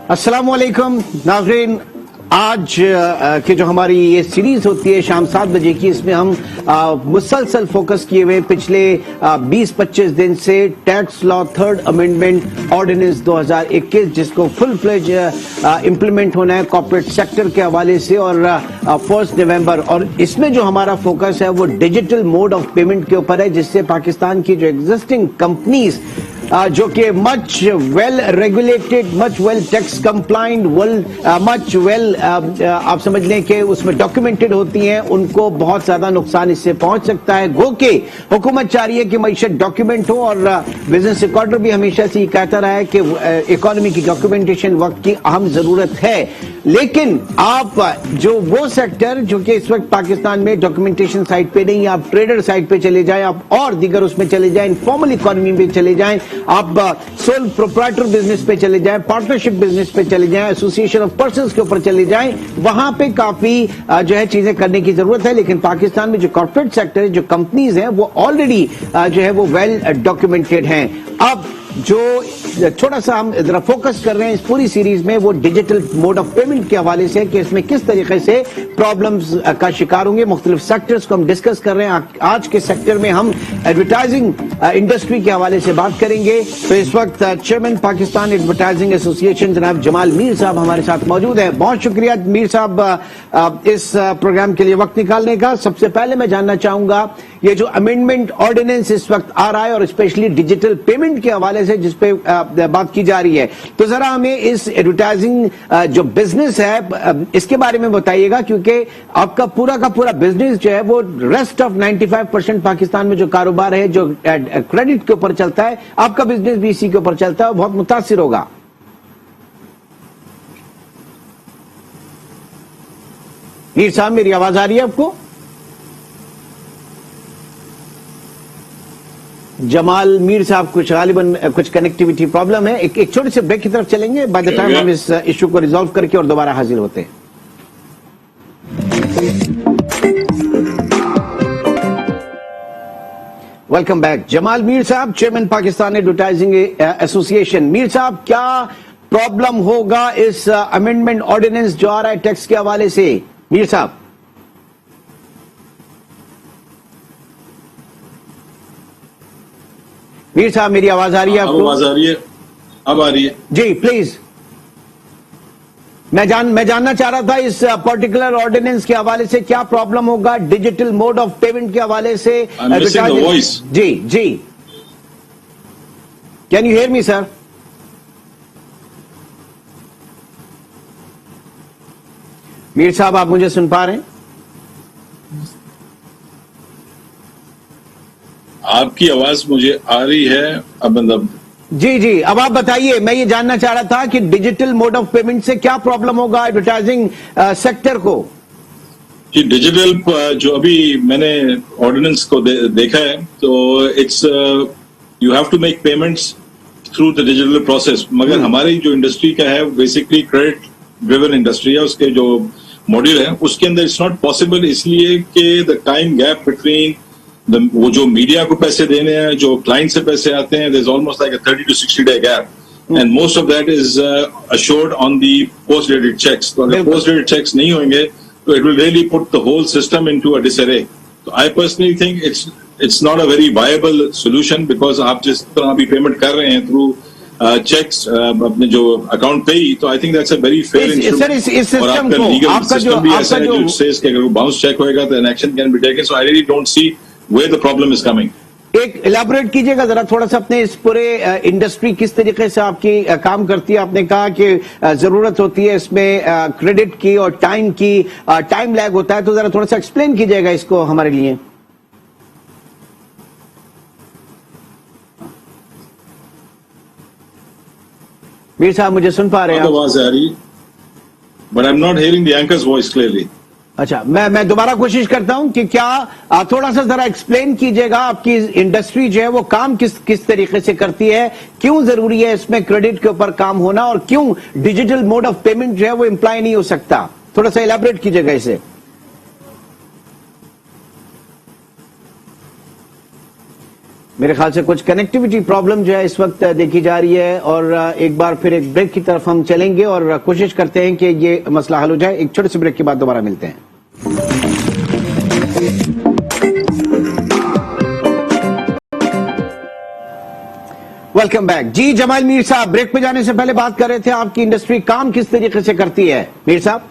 अस्सलाम वालेकुम नाज़रीन, आज की जो हमारी ये सीरीज होती है शाम 7 बजे की, इसमें हम मुसलसल फोकस किए हुए पिछले 20-25 दिन से tax law third amendment ordinance 2021, जिसको फुल फ्लेज इम्प्लीमेंट होना है कॉर्पोरेट सेक्टर के हवाले से और 1 नवंबर। और इसमें जो हमारा फोकस है वो डिजिटल मोड ऑफ पेमेंट के ऊपर है, जिससे पाकिस्तान की जो एग्जिस्टिंग कंपनीज जो कि much well regulated, much well tax compliant, much well आप समझ लें कि उसमें डॉक्यूमेंटेड होती हैं, उनको बहुत ज्यादा नुकसान इससे पहुंच सकता है। गो के हुकूमत चाह रही है कि मईशत डॉक्यूमेंट हो, और बिजनेस रिकॉर्डर भी हमेशा से ये कहता रहा है कि इकोनॉमी की डॉक्यूमेंटेशन वक्त की अहम जरूरत है। लेकिन आप जो वो सेक्टर जो कि इस वक्त पाकिस्तान में डॉक्यूमेंटेशन साइड पे नहीं, आप ट्रेडर साइड पे चले जाएं, आप और दीगर उसमें चले जाएं, इनफॉर्मल इकोनॉमी में चले जाएं, आप सोल प्रोप्राइटर बिजनेस पे चले जाएं, पार्टनरशिप बिजनेस पे चले जाएं, एसोसिएशन ऑफ पर्संस के ऊपर चले जाएं, वहां पे काफी जो है चीजें करने की जरूरत है। लेकिन पाकिस्तान में जो कॉर्पोरेट सेक्टर है, जो कंपनीज हैं, वो ऑलरेडी जो है वो वेल डॉक्यूमेंटेड हैं। अब जो थोड़ा सा हम जरा फोकस कर रहे हैं इस पूरी सीरीज में, वो डिजिटल मोड ऑफ पेमेंट के हवाले से कि इसमें किस तरीके से प्रॉब्लम्स का शिकार होंगे। मुख्तलिफ सेक्टर्स को हम डिस्कस कर रहे हैं। आज के सेक्टर में हम एडवर्टाइजिंग इंडस्ट्री के हवाले से बात करेंगे। तो इस वक्त चेयरमैन पाकिस्तान एडवर्टाइजिंग एसोसिएशन जनाब जमाल मीर साहब हमारे साथ मौजूद है। बहुत शुक्रिया मीर साहब इस प्रोग्राम के लिए वक्त निकालने का। सबसे पहले मैं जानना चाहूंगा, ये जो अमेंडमेंट ऑर्डिनेंस इस वक्त आ रहा है और स्पेशली डिजिटल पेमेंट के हवाले से जिस पे बात की जा रही है, तो जरा हमें इस एडवर्टाइजिंग जो बिजनेस है इसके बारे में बताइएगा, क्योंकि आपका पूरा का पूरा बिजनेस जो है वो रेस्ट ऑफ 95% पाकिस्तान में जो कारोबार है जो क्रेडिट के ऊपर चलता है, आपका बिजनेस भी इसी के ऊपर चलता है, बहुत मुतासिर होगा। मीर साहब, मेरी आवाज आ रही है आपको? जमाल मीर साहब कुछ गालिबन कुछ कनेक्टिविटी प्रॉब्लम है। एक छोटे से ब्रेक की तरफ चलेंगे, बाय द टाइम हम इस इशू को रिजॉल्व करके और दोबारा हाजिर होते हैं। Welcome back. जमाल मीर साहब, chairman Pakistan advertising association. Mir साहब, क्या प्रॉब्लम होगा इस अमेंडमेंट ऑर्डिनेंस जो आ रहा है टैक्स के हवाले से? मीर साहब, मीर साहब, मेरी आवाज आ रही है आपको? आवाज आ रही है? अब आ रही है जी, प्लीज। मैं जानना चाह रहा था इस पर्टिकुलर ऑर्डिनेंस के हवाले से क्या प्रॉब्लम होगा डिजिटल मोड ऑफ पेमेंट के हवाले से। वॉइस जी जी, can you hear me sir? Mir साहब, आप मुझे सुन पा रहे हैं? आपकी आवाज मुझे आ रही है अब, मतलब जी जी, अब आप बताइए। मैं ये जानना चाह रहा था कि डिजिटल मोड ऑफ पेमेंट से क्या प्रॉब्लम होगा एडवर्टाइजिंग सेक्टर को। कि डिजिटल जो अभी मैंने ऑर्डिनेंस को देखा है, तो it's you have to make payments through the digital process. मगर हमारी जो इंडस्ट्री का है बेसिकली क्रेडिट ड्रिवन इंडस्ट्री है, उसके जो मॉड्यूल है उसके अंदर इट्स नॉट पॉसिबल, इसलिए कि द टाइम गैप बिटवीन वो जो मीडिया को पैसे देने हैं, जो क्लाइंट से पैसे आते हैं, there is almost like a 30 to 60 day gap, and most of that is assured on the post dated checks. तो अगर post dated checks नहीं होंगे तो it will really put the whole system into a disarray. So I personally think it's not a very viable solution, because आप जिस तरह अभी payment कर रहे हैं थ्रू चेक्स अपने जो अकाउंट पे ही, तो I think that's a very fair instrument. और आपका लीगल सिस्टम भी ऐसा है जो सेज कि अगर बाउंस चेक होएगा तो an action can be taken. So I really don't see where the problem is coming. एक इलाबोरेट कीजिएगा जरा थोड़ा सा अपने इस पूरे इंडस्ट्री किस तरीके से आपकी काम करती है। आपने कहा कि जरूरत होती है इसमें क्रेडिट की और टाइम की, टाइम लैग होता है, तो जरा थोड़ा सा एक्सप्लेन कीजिएगा इसको हमारे लिए। मीर साहब, मुझे सुन पा रहे हैं? आवाज आ रही, but I'm not hearing the anchor's voice clearly. अच्छा, मैं दोबारा कोशिश करता हूं कि क्या थोड़ा सा जरा एक्सप्लेन कीजिएगा आपकी इंडस्ट्री जो है वो काम किस तरीके से करती है, क्यों जरूरी है इसमें क्रेडिट के ऊपर काम होना, और क्यों डिजिटल मोड ऑफ पेमेंट जो है वो इम्प्लाई नहीं हो सकता। थोड़ा सा इलाबोरेट कीजिएगा इसे। मेरे ख्याल से कुछ कनेक्टिविटी प्रॉब्लम जो है इस वक्त देखी जा रही है और एक बार फिर एक ब्रेक की तरफ हम चलेंगे और कोशिश करते हैं कि ये मसला हल हो जाए। एक छोटे से ब्रेक के बाद दोबारा मिलते हैं। Welcome back. जी जमाल मीर साहब, ब्रेक पे जाने से पहले बात कर रहे थे आपकी इंडस्ट्री काम किस तरीके से करती है। मीर साहब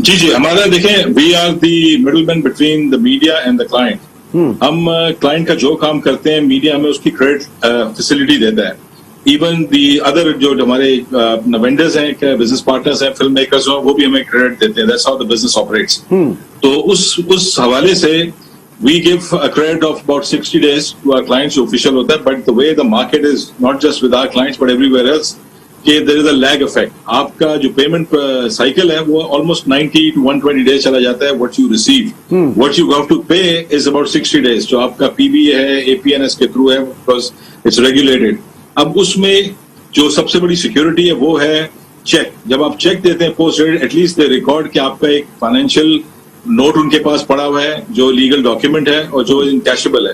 जी हमारा देखें, we are the middleman between the media and the client. हम क्लाइंट का जो काम करते हैं, मीडिया हमें उसकी क्रेडिट फैसिलिटी देता है। इवन दी अदर जो हमारे वेंडर्स हैं, बिजनेस पार्टनर्स हैं, फिल्म मेकर्स हो, वो भी हमें क्रेडिट देते हैं। That's how the business operates. तो उस हवाले से we give a credit of about 60 days to our clients जो official होता है, but the way the market is not just with our clients but everywhere else, कि there is a lag effect। आपका जो पेमेंट साइकिल है वो almost 90 to 120 days चला जाता है। what you receive, what you have to pay is about 60 days। जो आपका PBA है, APNS के थ्रू है, because it's regulated। अब उसमें जो सबसे बड़ी सिक्योरिटी है वो है चेक। जब आप चेक देते हैं post dated, at least they record कि आपका एक फाइनेंशियल नोट उनके पास पड़ा हुआ है जो लीगल डॉक्यूमेंट है और जो इनकैशेबल है,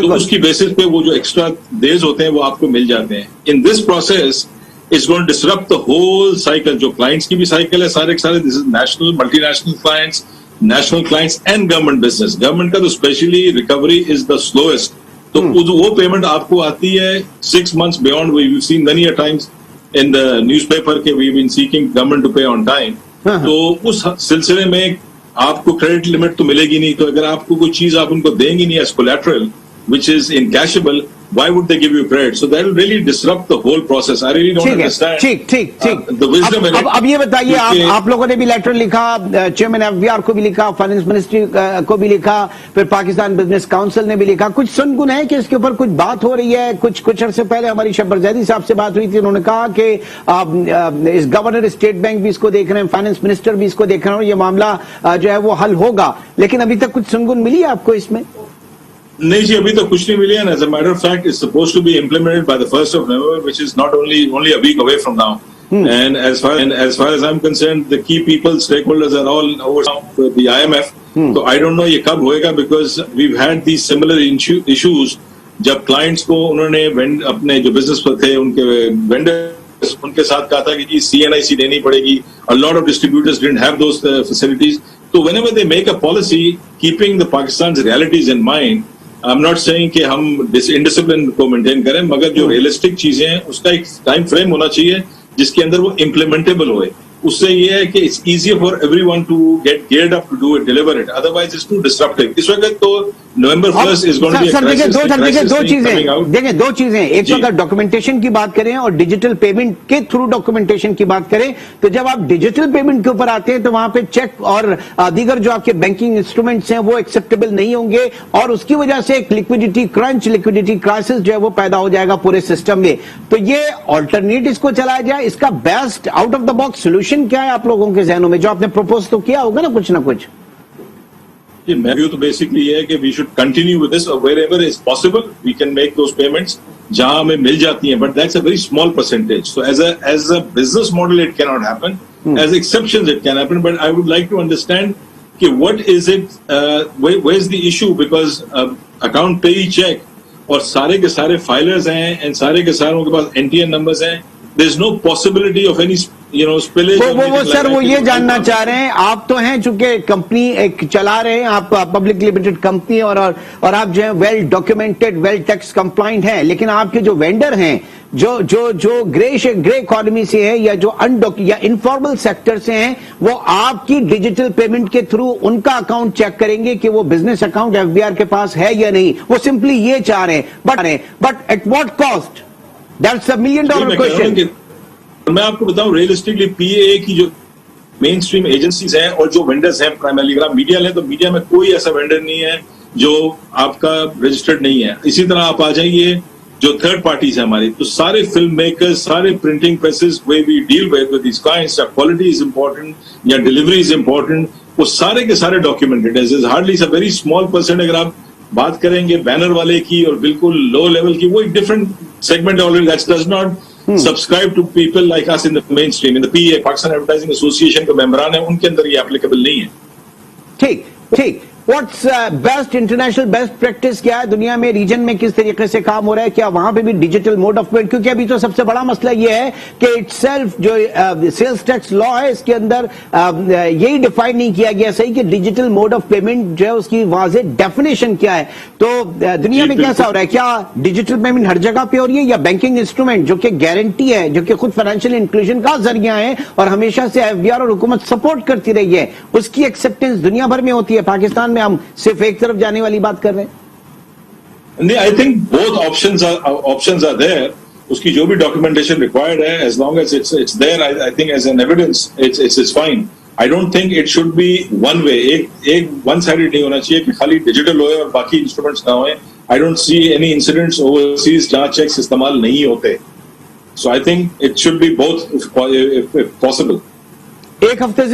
तो उसकी बेसिस पे वो जो एक्स्ट्रा डेज होते हैं वो आपको मिल जाते हैं। In this process it's going to disrupt the whole cycle. जो क्लाइंट्स की भी साइकिल है सारे के सारे, this is national, multinational clients, national clients and government business. Government का तो specially recovery is the slowest. तो वो पेमेंट आपको आती है 6 months beyond. We seen many a times in the newspaper के we been seeking government to pay on time. तो उस सिलसिले में आपको क्रेडिट लिमिट तो मिलेगी नहीं। तो अगर आपको कोई चीज आप उनको देंगी नहीं as collateral which is encashable, why would they give you credit? So that will really disrupt the whole process. I really don't understand. ठीक the wisdom in it। अब ये बताइए, आप लोगों ने भी लेटर लिखा, चेयरमैन FBR को भी लिखा, फाइनेंस मिनिस्ट्री को भी लिखा, फिर पाकिस्तान बिजनेस काउंसिल ने भी लिखा। कुछ सुनगुन है कि इसके ऊपर कुछ बात हो रही है। कुछ अरसे पहले हमारी शब्बर जैदी साहब से बात हुई थी, उन्होंने कहा कि इस गवर्नर स्टेट बैंक भी इसको देख रहे हैं, फाइनेंस मिनिस्टर भी इसको देख रहे हैं और ये मामला जो है वो हल होगा। लेकिन अभी तक कुछ सुनगुन मिली है आपको इसमें? नहीं जी, अभी तो कुछ नहीं मिली है। As a matter of fact it's supposed to be implemented by the 1st of November, which is not only a week away from now। And as far as I'm concerned, the key people, stakeholders are all over with the IMF। तो I don't know ये कब होएगा, because we've had these similar issues जब clients को उन्होंने अपने जो business पर थे उनके वेंडर्स उनके साथ कहा था कि CNIC देनी पड़ेगी। A lot of distributors didn't have those facilities। तो whenever they make a policy keeping the Pakistan's realities in mind, I'm not saying कि हम indiscipline को मेंटेन करें, मगर जो रियलिस्टिक चीजें हैं उसका एक टाइम फ्रेम होना चाहिए जिसके अंदर वो इम्प्लीमेंटेबल होए। उससे ये है कि it's easier for everyone to get geared up to do it, deliver it। Otherwise it's too disruptive। इस वक्त तो November 1st is going to be a crisis। देखें दो चीजें, एक तो अगर डॉक्यूमेंटेशन की बात करें और डिजिटल पेमेंट के थ्रू डॉक्यूमेंटेशन की बात करें, तो जब आप डिजिटल पेमेंट के ऊपर आते हैं तो वहां पे चेक और दीगर जो आपके बैंकिंग इंस्ट्रूमेंट्स हैं वो एक्सेप्टेबल नहीं होंगे और उसकी वजह से एक लिक्विडिटी क्राइसिस जो है वो पैदा हो जाएगा पूरे सिस्टम में। तो ये ऑल्टरनेट इसको चलाया जाए, इसका best out of the box solution क्या है आप लोगों के जहनों में, जो आपने प्रपोज तो किया होगा ना कुछ? जी, मेरा व्यू तो बेसिकली ये है कि we should continue with this, और wherever is possible we can make those payments जहां हमें मिल जाती हैं, but that's a very small percentage. So as a business model it can not happen, as exceptions it can happen, but I would like to understand कि what is it, where is the issue, because account payee cheque और सारे के सारे filers हैं and सारे के सारों के पास NTN नंबर्स हैं। There is no possibility of any spillage. वो सर वो ये जानना चाह रहे हैं, आप तो हैं चूंकि कंपनी एक चला रहे हैं, आप पब्लिक लिमिटेड कंपनी और आप जो है well documented, well tax compliant हैं, लेकिन आपके जो वेंडर हैं जो ग्रे इकोनॉमी से है या जो या इनफॉर्मल सेक्टर से हैं, वो आपकी डिजिटल पेमेंट के थ्रू उनका अकाउंट चेक करेंगे कि वो बिजनेस अकाउंट FBR के पास है या नहीं। वो सिंपली ये चाह रहे हैं, but at what cost? That's a $1 million question. मैं आपको बताऊं, रियलिस्टिकली PAA की जो मेन स्ट्रीम एजेंसीज हैं और जो वेंडर्स हैं, प्राइमरली अगर आप मीडिया लें तो मीडिया में कोई ऐसा वेंडर नहीं है जो आपका रजिस्टर्ड नहीं है। इसी तरह आप आ जाइए जो थर्ड पार्टीज है हमारी, तो सारे फिल्म मेकर्स, सारे printing presses way we deal with these clients, या क्वालिटी इज इंपॉर्टेंट या डिलीवरी इज इंपॉर्टेंट, वो सारे के सारे डॉक्यूमेंटेड है। Hardly a very small percent अगर आप बात करेंगे बैनर वाले की और बिल्कुल लो लेवल की, वो एक different segment already that does not subscribe to people like us in the mainstream, in the PA, Pakistan Advertising Association के मेंबरान हैं, उनके अंदर ये एप्लीकेबल नहीं है। ठीक what's best international best practice क्या है दुनिया में, रीजन में किस तरीके से काम हो रहा है, क्या वहां पे भी डिजिटल मोड ऑफ पेमेंट, क्योंकि अभी तो सबसे बड़ा मसला ये है कि इटसेल्फ जो सेल्स टैक्स लॉ है इसके अंदर यही डिफाइन नहीं किया गया सही कि डिजिटल मोड ऑफ पेमेंट जो है उसकी वाज़ेह डेफिनेशन क्या है। तो दुनिया में कैसा हो रहा है, क्या डिजिटल पेमेंट हर जगह पे हो रही है या बैंकिंग इंस्ट्रूमेंट जो कि गारंटी है, जो कि खुद फाइनेंशियल इंक्लूजन का जरिया है और हमेशा से एफबीआर और हुकूमत सपोर्ट करती रही है, उसकी एक्सेप्टेंस दुनिया भर में होती है, पाकिस्तान में हम सिर्फ एक तरफ जाने वाली बात कर रहे हैं? नहीं, I think both options are there. उसकी जो भी डॉक्यूमेंटेशन रिक्वायर्ड है, as long as it's there, I think as an evidence it's fine. I don't think it should be one way, एक वन साइडेड नहीं होना चाहिए कि खाली डिजिटल होए और बाकी इंस्ट्रूमेंट्स ना होए। I don't see any incidents overseas जहां चेक्स इस्तेमाल नहीं होते। So I think it should be both if possible. एक हफ्ते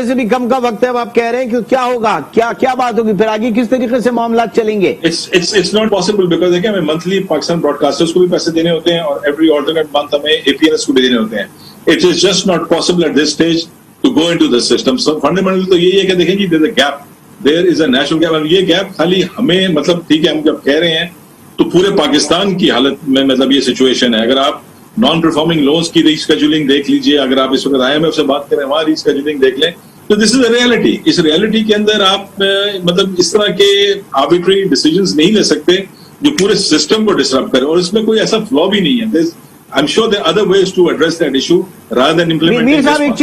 से भी कम का वक्त है, अब आप कह रहे हैं कि क्या होगा, क्या बात होगी फिर आगे, किस तरीके से मामला चलेंगे? इट्स नॉट पॉसिबल बिकॉज देखिए हमें मंथली पाकिस्तान ब्रॉडकास्टर्स को भी पैसे देने होते हैं और एवरी ऑल्टरनेट मंथ हमें एपीएनएस को भी देने होते हैं। It is just not possible at this stage to go into this system. So fundamental तो यही है कि देखें कि there is a gap, there is a national gap. अब ये गैप खाली हमें, मतलब ठीक है हम जब कह रहे हैं तो पूरे पाकिस्तान की हालत में मतलब ये सिचुएशन है। अगर आप नॉन परफॉर्मिंग लोन्स की रीस्केड्यूलिंग देख लीजिए, अगर आप इस वक्त आईएमएफ से बात करें वहां रीस्केड्यूलिंग देख लें, तो दिस इज अ रियलिटी। इस रियलिटी के अंदर आप मतलब इस तरह के आर्बिट्री डिसीजंस नहीं ले सकते जो पूरे सिस्टम को डिस्टर्ब करें, और इसमें कोई ऐसा फ्लॉ भी नहीं है। I am sure there are other ways to address that issue rather than implementing. Mir साहब एक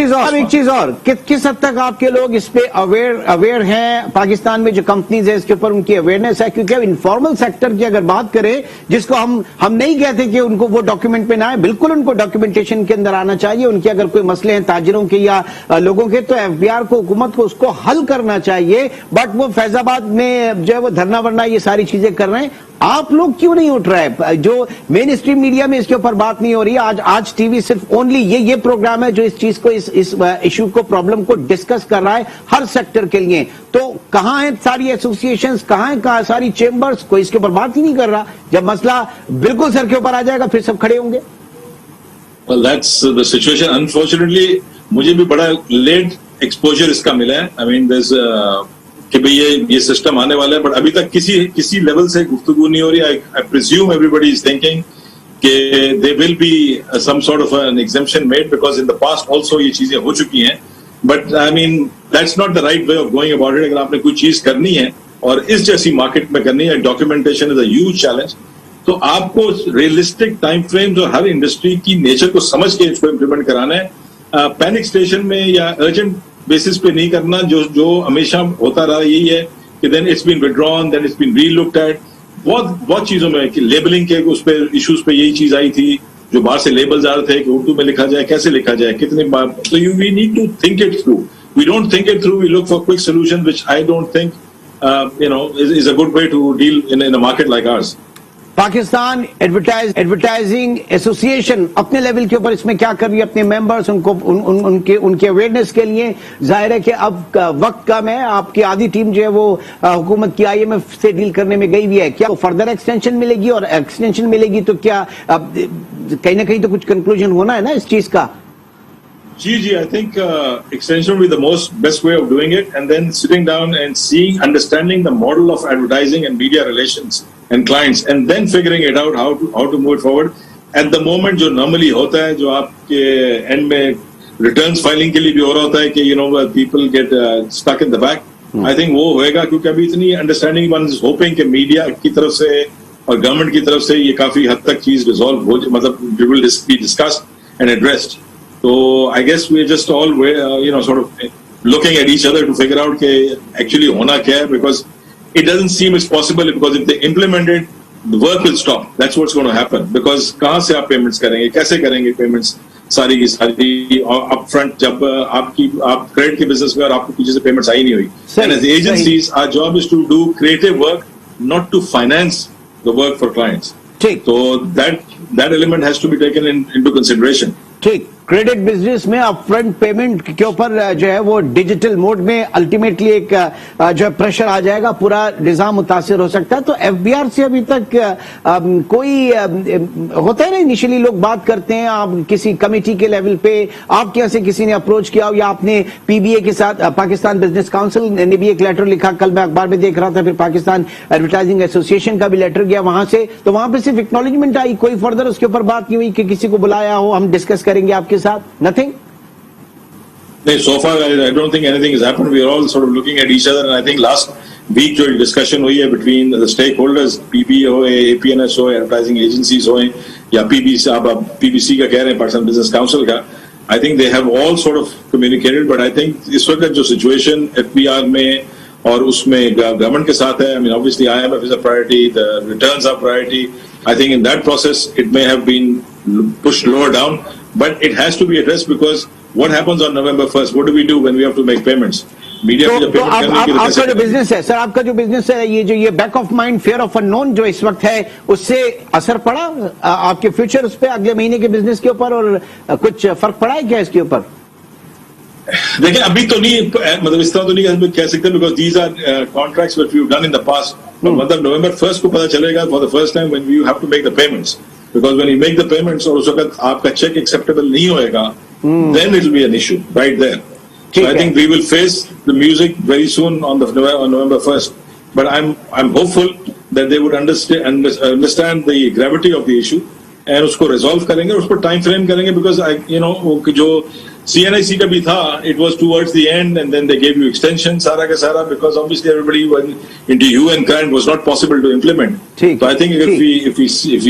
चीज और किस हद तक आपके लोग इस पे अवेयर हैं? पाकिस्तान में जो कंपनीज है इसके ऊपर उनकी अवेयरनेस है? क्योंकि अब इनफॉर्मल सेक्टर की अगर बात करें, जिसको हम नहीं कहते कि उनको वो डॉक्यूमेंट पे ना आए, बिल्कुल उनको डॉक्यूमेंटेशन के अंदर आना चाहिए। उनके अगर कोई मसले हैं ताजिरों के या लोगों के, तो एफबीआर को, हुकूमत को उसको हल करना चाहिए। बट वो फैजाबाद में जो है वो धरना वरना ये सारी चीजें कर रहे हैं, आप लोग क्यों नहीं उठ रहे हैं? जो मेन स्ट्रीम मीडिया में इसके ऊपर बात नहीं हो रही है। आज टीवी सिर्फ ओनली ये प्रोग्राम है जो इस चीज को, इस इशू को, प्रॉब्लम को डिस्कस कर रहा है हर सेक्टर के लिए। तो कहां है सारी एसोसिएशंस, कहां है सारी चेंबर्स? कोई इसके ऊपर बात ही नहीं कर रहा। जब मसला बिल्कुल सर के ऊपर आ जाएगा फिर सब खड़े होंगे। Well, that's the situation. Unfortunately, मुझे भी बड़ा लेट एक्सपोजर इसका मिला है। आई मीन कि भाई ये सिस्टम आने वाला है, बट अभी तक किसी लेवल से गुफ्तगू नहीं हो रही। I presume everybody is thinking कि there will be some sort of an exemption made because in the past also ये चीजें हो चुकी हैं। But I mean that's not the right way of going about it। अगर आपने कोई चीज करनी है और इस जैसी मार्केट में करनी है, documentation is a huge challenge, तो आपको रियलिस्टिक टाइम फ्रेम्स और हर इंडस्ट्री की नेचर को समझ के इसको इम्प्लीमेंट कराना है। पैनिक स्टेशन में या अर्जेंट बेसिस पे नहीं करना, जो हमेशा होता रहा यही है कि then it's been withdrawn, then it's been relooked at. बहुत चीजों में कि लेबलिंग के उस पे इश्यूज पे यही चीज आई थी, जो बाहर से लेबल्स आ रहे थे कि उर्दू में लिखा जाए, कैसे लिखा जाए, कितने बार। तो we need to think it through. We don't think it through, we look for quick solution which I don't think is a good way to deal in a market like ours. Pakistan advertising association अपने level के ऊपर इसमें क्या कर रही है? अपने members उनको उनके अवेयरनेस के लिए, जाहिर है कि अब वक्त कम है, आपकी आधी टीम जो है वो हुकूमत की आईएमएफ से डील करने में गई हुई है। क्या फर्दर एक्सटेंशन मिलेगी? और एक्सटेंशन मिलेगी तो क्या कहीं ना कहीं तो कुछ कंक्लूजन होना है ना इस चीज का? जी, I think extension will be the best way of doing it, and then sitting down and understanding the model of advertising and media relations and clients, and then figuring it out how to move it forward. At the moment, जो normally होता है, जो आपके end में returns filing के लिए भी हो रहा होता है कि people get stuck in the back. I think वो होएगा क्योंकि अभी इतनी understanding one is hoping कि media की तरफ से और government की तरफ से ये काफी हद तक चीज resolve हो, मतलब it will be discussed and addressed. So I guess we're just all sort of looking at each other to figure out कि actually होना क्या है, because it doesn't seem it's possible, because if they implement it, the work will stop. That's what's going to happen. Because कहाँ से आप payments करेंगे, कैसे करेंगे payments सारी की सारी upfront, जब आप credit के business में और आपको पीछे से payments आई नहीं हुई. And as agencies, our job is to do creative work, not to finance the work for clients. ठीक. So that element has to be taken into consideration. ठीक. क्रेडिट बिजनेस में अपफ्रंट पेमेंट के ऊपर जो है वो डिजिटल मोड में ultimately एक जो है प्रेशर आ जाएगा, पूरा निजाम मुतासिर हो सकता है। तो एफबीआर से अभी तक कोई होता है ना, इनिशियली लोग बात करते हैं, आप किसी कमेटी के लेवल पे आपके यहाँ से किसी ने अप्रोच किया हो, या आपने पीबीए के साथ, पाकिस्तान बिजनेस काउंसिल ने भी एक लेटर लिखा, कल मैं अखबार में देख रहा था, फिर पाकिस्तान एडवर्टाइजिंग एसोसिएशन का भी लेटर गया वहां से, तो वहां पे सिर्फ एक्नॉलेजमेंट आई, कोई फर्दर उसके ऊपर बात नहीं हुई कि किसी को बुलाया हो, हम डिस्कस करेंगे आपके साथ, nothing? So far, I don't think anything has happened. We are all sort of looking at each other, and I think last week जो discussion हुई है between the stakeholders, PBA हो, APNS हो, advertising agencies हो, या PBC, आप PBC का कह रहे हैं, Pakistan Business Council का, I think they have all sort of communicated, but I think इस वक्त जो situation FBR में और उसमें government के साथ है, I mean obviously IMF is a priority, the returns are priority. I think in that process it may have been pushed lower down, but it has to be addressed because what happens on November 1st? What do we do when we have to make payments? Media तो आपका जो business है sir, आपका जो business है, ये back of mind fear of unknown जो इस वक्त है, उससे असर पड़ा आपके फ्यूचर उस पे, अगले महीने के बिजनेस के ऊपर, और कुछ फर्क पड़ा है क्या इसके ऊपर? देखिए अभी तो नहीं, मतलब इस तरह तो नहीं कह सकते, because these are contracts which we have done in the past, मतलब नवंबर 1st को पता चलेगा for the first time when you have to make the payments, because when you make the payments और उस वक्त आपका चेक एक्सेप्टेबल नहीं होएगा, then it will be an issue right there. So I think we will face the music very soon on November 1st. But I'm hopeful that they would understand the gravity of the issue and उसको resolve करेंगे, उस पर time frame करेंगे, because जो CNIC का भी था, it was towards the end and then they gave you extension सारा का सारा, because obviously everybody went into hue and cry and was not possible to implement. So I think if we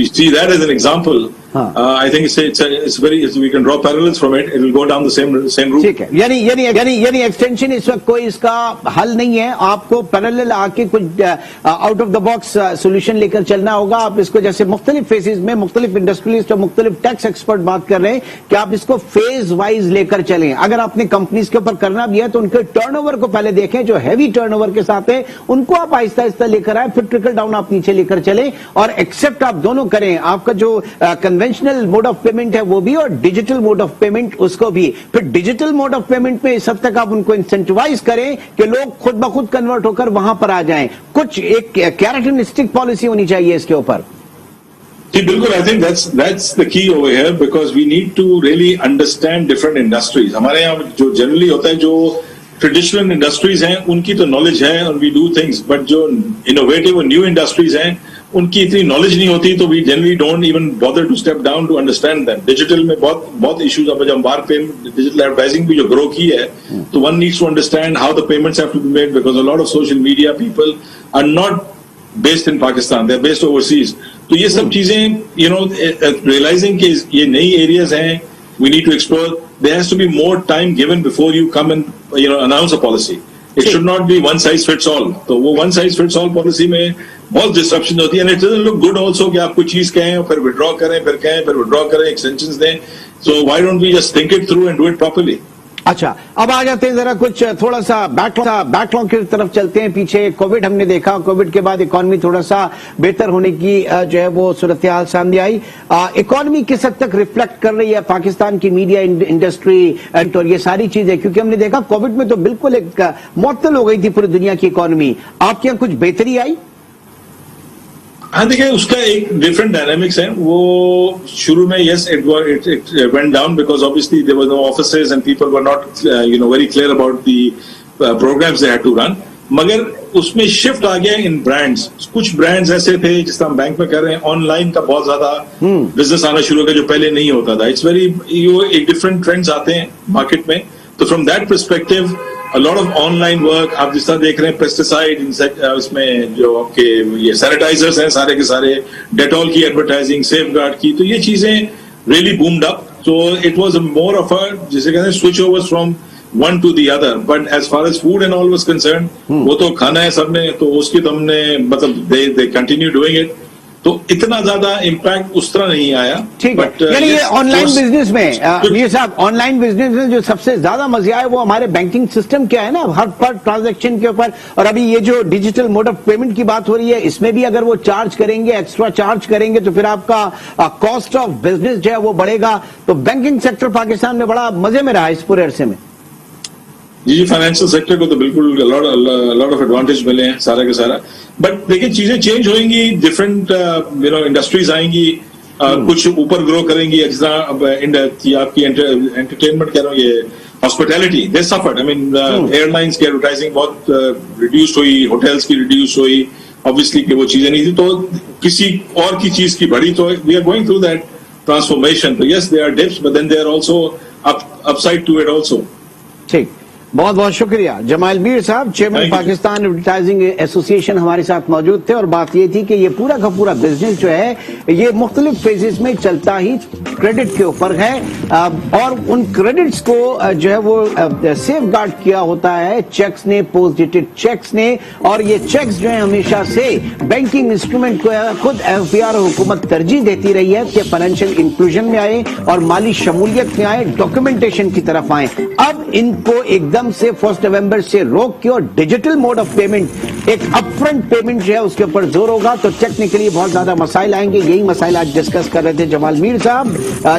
see that as an example, I think it's very, we can draw parallels from it. It will go down the same route. ठीक है, यानी extension इस वक्त कोई इसका हल नहीं है, आपको पैरेलल आके कुछ out of the box solution लेकर चलना होगा. आप इसको जैसे मुख्तलिफ फेजेस में मुख्तलिफ इंडस्ट्रियलिस्ट और मुख्तलिफ टैक्स एक्सपर्ट बात कर रहे हैं कि आप इसको फेज वाइज लेकर चलें. अगर आपने कंपनीज के ऊपर करना भी है तो उनके टर्नओवर को पहले देखें, जो हैवी टर्नओवर के साथ है उनको आप आहिस्ता आहिस्ता लेकर आए, फिर ट्रिकल डाउन आप नीचे लेकर चलें, और एक्सेप्ट आप दोनों करें. आपका जो कन्वेंशनल मोड ऑफ पेमेंट है वो भी, और डिजिटल मोड ऑफ पेमेंट उसको भी. फिर डिजिटल मोड ऑफ पेमेंट में इस हद तक आप उनको इंसेंटिवाइज करें कि लोग खुद ब खुद कन्वर्ट होकर वहां पर आ जाएं. कुछ एक कैरेक्टरिस्टिक पॉलिसी होनी चाहिए इसके ऊपर. जी बिल्कुल, I think that's the key over here, because we need to really understand different industries. हमारे यहाँ जो जनरली होता है, जो ट्रेडिशनल इंडस्ट्रीज हैं उनकी तो नॉलेज है और वी डू थिंग्स, बट जो इनोवेटिव और न्यू इंडस्ट्रीज हैं उनकी इतनी नॉलेज नहीं होती, तो we generally don't even bother to step down to understand that. Digital में बहुत इश्यूज, अब जब बार पे डिजिटल एडवर्टाइजिंग भी जो ग्रो की है, तो one needs to understand how the payments have to be made, because a lot of social media people are not based in Pakistan, they are based overseas. तो ये सब चीजें रियलाइजिंग के ये नई एरियाज हैं, we need to explore. There has to be more time given before you come and announce a policy. It should not be one size fits all. तो वो one size fits all policy में बहुत disruption होती है, and it doesn't look good also कि आप कुछ चीज कहें और फिर withdraw करें, फिर कहें, फिर withdraw करें, extensions दें. So why don't we just think it through and do it properly? अच्छा, अब आ जाते हैं जरा कुछ थोड़ा सा बैकलॉग की तरफ चलते हैं. पीछे कोविड हमने देखा, कोविड के बाद इकोनॉमी थोड़ा सा बेहतर होने की जो है वो सूरत हाल सामने आई. इकोनॉमी किस हद तक रिफ्लेक्ट कर रही है पाकिस्तान की मीडिया इंडस्ट्री और ये सारी चीजें, क्योंकि हमने देखा कोविड में तो बिल्कुल एक मुअत्तल हो गई थी पूरी दुनिया की इकोनॉमी. आपके यहाँ कुछ बेहतरी आई? हाँ देखिए, उसका एक डिफरेंट डायनामिक्स है. वो शुरू में yes it went down because obviously there were no offices and people were not very clear about the programs they had to run. मगर उसमें शिफ्ट आ गया इन ब्रांड्स. कुछ ब्रांड्स ऐसे थे, जिस तरह हम बैंक में कर रहे हैं, ऑनलाइन का बहुत ज्यादा बिजनेस आना शुरू हो गया जो पहले नहीं होता था. इट्स वेरी एक डिफरेंट ट्रेंड्स आते हैं मार्केट में. तो from that perspective a lot of online work, आप जिस तरह देख रहे हैं पेस्टिसाइड इसमें जो आपके ये सैनिटाइजर्स हैं सारे के सारे, डेटॉल की एडवर्टाइजिंग, सेफगार्ड की, तो ये चीजें really boomed up. So it was more of a, जिसे कहते हैं, switch overs from one to the other. But as far as food and all was concerned, वो तो खाना है सबने, तो उसकी तो हमने मतलब they continue doing it. تو اتنا زیادہ امپیکٹ اس طرح نہیں آیا. ٹھیک ہے, یعنی یہ آن لائن بزنس میں یہ صاحب آن لائن بزنس میں جو سب سے زیادہ مزہ آئے وہ ہمارے بینکنگ سسٹم کیا ہے نا, ہر پر ٹرانزیکشن کے اوپر, اور ابھی یہ جو ڈیجیٹل موڈ آف پیمنٹ کی بات ہو رہی ہے اس میں بھی اگر وہ چارج کریں گے, ایکسٹرا چارج کریں گے تو پھر آپ کا کاسٹ آف بزنس جو ہے وہ بڑھے گا. تو بینکنگ سیکٹر پاکستان میں بڑا مزے میں رہا اس پورے عرصے میں. جی فائنینشیل سیکٹر کو تو بالکل لاٹ آف ایڈوانٹیج ملے ہیں سارا کے سارا. بٹ دیکھیں چیزیں چینج ہوئیں گی, ڈفرینٹ انڈسٹریز آئیں گی, کچھ اوپر گرو کریں گی. آپ کی انٹرٹینمنٹ کہہ رہا ہوں, یہ hospitality they suffered. I mean airlines کی ایڈورٹائزنگ بہت ریڈیوس ہوئی, ہوٹلس کی ریڈیوس ہوئی, obviously کہ وہ چیزیں نہیں تھی تو کسی اور کی چیز کی بڑھی. تو we are going through that transformation. تو yes they are dips but then they are also upside to it also. ٹھیک, بہت بہت شکریہ جمال میر صاحب, چیئرمین پاکستان ایڈورٹائزنگ ایسوسی ایشن ہمارے ساتھ موجود تھے. اور بات یہ تھی کہ یہ پورا کا پورا بزنس جو ہے یہ مختلف فیزز میں چلتا ہی کریڈٹ کے اوپر ہے, اور ان کریڈٹس کو جو ہے وہ سیف گارڈ کیا ہوتا ہے چیکس نے, پوسٹ ڈیٹڈ چیکس نے. اور یہ چیکس جو ہے ہمیشہ سے بینکنگ انسٹرومنٹ کو خود ایف بی آر حکومت ترجیح دیتی رہی ہے کہ فائنینشیل انکلوژن میں آئے اور مالی شمولیت میں آئے, ڈاکیومنٹیشن کی طرف آئیں. اب ان کو ایک دم سے 1 نومبر سے روک کے اور ڈیجیٹل موڈ آف پیمنٹ, ایک اپ فرنٹ پیمنٹ جو ہے اس کے اوپر زور ہوگا. تو ٹیکنیکلی بہت زیادہ مسائل آئیں گے. یہی مسائل آج ڈسکس کر رہے تھے جمال میر صاحب,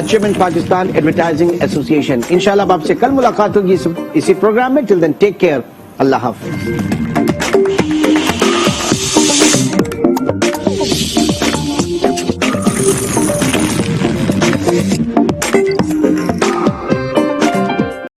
چیئرمین پاکستان ایڈورٹائزنگ ایسوسی ایشن. انشاءاللہ اب آپ سے کل ملاقات ہوگی اسی پروگرام میں. ٹل دین ٹیک کیئر, اللہ حافظ.